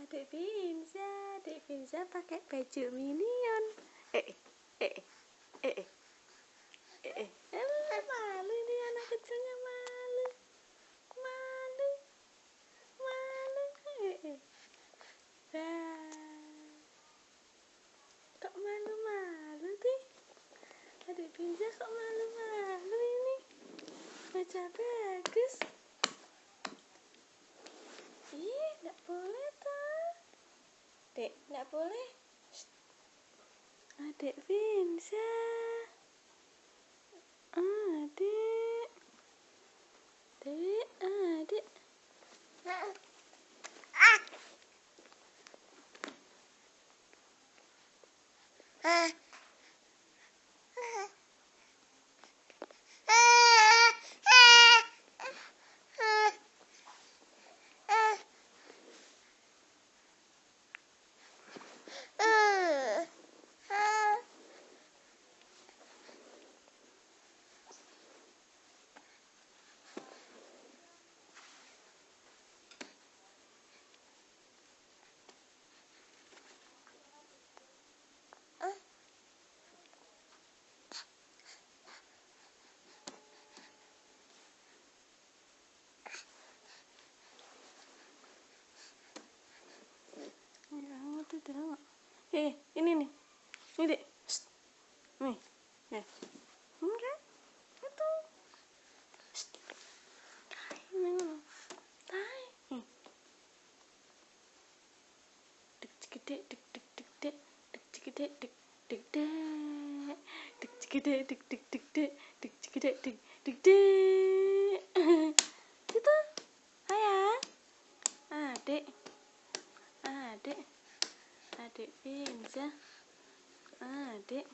Adik Finza pakai baju Minion. Malu nih anak kecilnya, malu. Kok malu-malu sih? Adik Finza kok malu-malu ini? Baca bagus. Ih, nggak boleh toh. Dek, nggak boleh. Adik Finza. Adik. Adik. Ini nih, ini dek, nih, enggak, itu, ini mana, dik cikidek, dik dik dik dek, dik cikidek, dik dik dek, dik cikidek, dik dik dik dek, dik cikidek, dik dik dek, itu, ayah, adik Finza, adik.